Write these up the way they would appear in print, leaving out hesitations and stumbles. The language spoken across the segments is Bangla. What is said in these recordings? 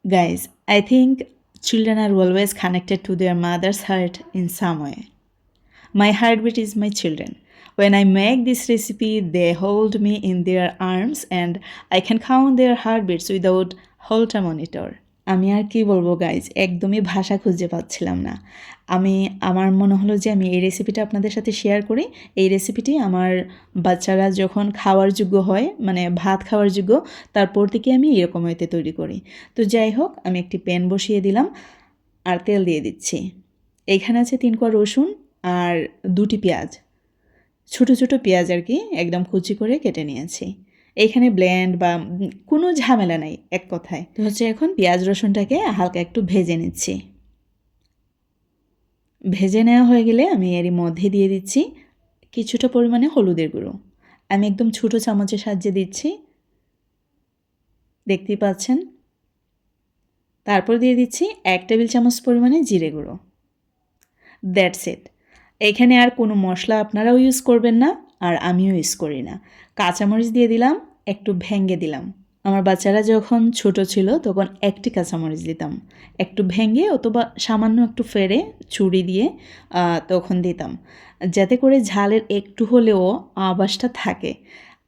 Guys, I think children are always connected to their mother's heart in some way. My heartbeat is my children. When I make this recipe, they hold me in their arms and I can count their heartbeats without Holter monitor. আমি আর কি বলবো গাইজ, একদমই ভাষা খুঁজে পাচ্ছিলাম না। আমার মনে হলো যে আমি এই রেসিপিটা আপনাদের সাথে শেয়ার করি। এই রেসিপিটি আমার বাচ্চারা যখন খাওয়ার যোগ্য হয়, মানে ভাত খাওয়ার যোগ্য, তারপর থেকে আমি এরকম হইতে তৈরি করি। তো যাই হোক, আমি একটি প্যান বসিয়ে দিলাম আর তেল দিয়ে দিচ্ছি। এইখানে আছে 3 কোয়া রসুন আর 2টি পেঁয়াজ, ছোটো ছোটো পেঁয়াজ আর কি, একদম কুচি করে কেটে নিয়েছি। এইখানে ব্লেন্ড বা কোনো ঝামেলা নাই এক কথায়। তো হচ্ছে এখন পেঁয়াজ রসুনটাকে হালকা একটু ভেজে নিচ্ছি। ভেজে নেওয়া হয়ে গেলে আমি এরই মধ্যে দিয়ে দিচ্ছি কিছুটা পরিমাণে হলুদের গুঁড়ো। আমি একদম ছোটো চামচের সাহায্যে দিচ্ছি, দেখতেই পাচ্ছেন। তারপর দিয়ে দিচ্ছি 1 টেবিল চামচ পরিমাণে জিরে গুঁড়ো। That's it. এখানে আর কোনো মশলা আপনারাও ইউজ করবেন না, আর আমিও ইউজ করি না। কাঁচামরিচ দিয়ে দিলাম, একটু ভেঙে দিলাম। আমার বাচ্চারা যখন ছোট ছিল তখন একটি কাঁচামরিচ দিতাম, একটু ভেঙে অথবা সামান্য একটু ফেড়ে ছুরি দিয়ে তখন দিতাম, যাতে করে ঝালের একটু হলেও আভাসটা থাকে।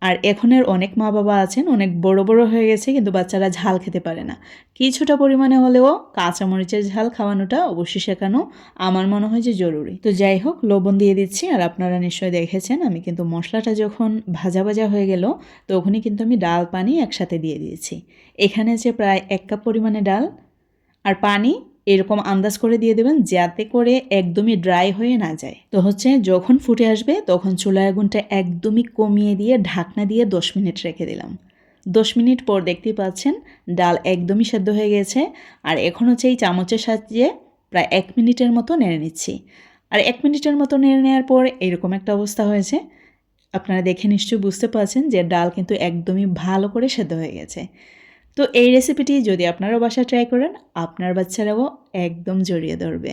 আর এখনের অনেক মা বাবা আছেন, অনেক বড় বড় হয়ে গেছে, কিন্তু বাচ্চারা ঝাল খেতে পারে না। কিছুটা পরিমাণে হলেও কাঁচামরিচের ঝাল খাওয়ানোটা অবশ্যই শেখানো আমার মনে হয় যে জরুরি। তো যাই হোক, লবণ দিয়ে দিচ্ছি। আর আপনারা নিশ্চয়ই দেখেছেন, আমি কিন্তু মশলাটা যখন ভাজা ভাজা হয়ে গেল তখনই কিন্তু আমি ডাল পানি একসাথে দিয়ে দিয়েছি। এখানে যে প্রায় 1 কাপ পরিমাণে ডাল আর পানি এরকম আন্দাজ করে দিয়ে দেবেন, যাতে করে একদমই ড্রাই হয়ে না যায়। তো হচ্ছে যখন ফুটে আসবে তখন চুলার আগুনটা একদমই কমিয়ে দিয়ে ঢাকনা দিয়ে 10 মিনিট রেখে দিলাম। 10 মিনিট পর দেখতেই পাচ্ছেন ডাল একদমই সেদ্ধ হয়ে গেছে। আর এখন হচ্ছে এই চামচের সাহায্যে প্রায় 1 মিনিটের মতো নেড়ে নিচ্ছি। আর 1 মিনিটের মতো নেড়ে নেওয়ার পর এরকম একটা অবস্থা হয়েছে। আপনারা দেখে নিশ্চয়ই বুঝতে পারছেন যে ডাল কিন্তু একদমই ভালো করে সেদ্ধ হয়ে গেছে। তো এই রেসিপিটি যদি আপনারাও বাসায় ট্রাই করেন, আপনার বাচ্চারাও একদম জড়িয়ে ধরবে।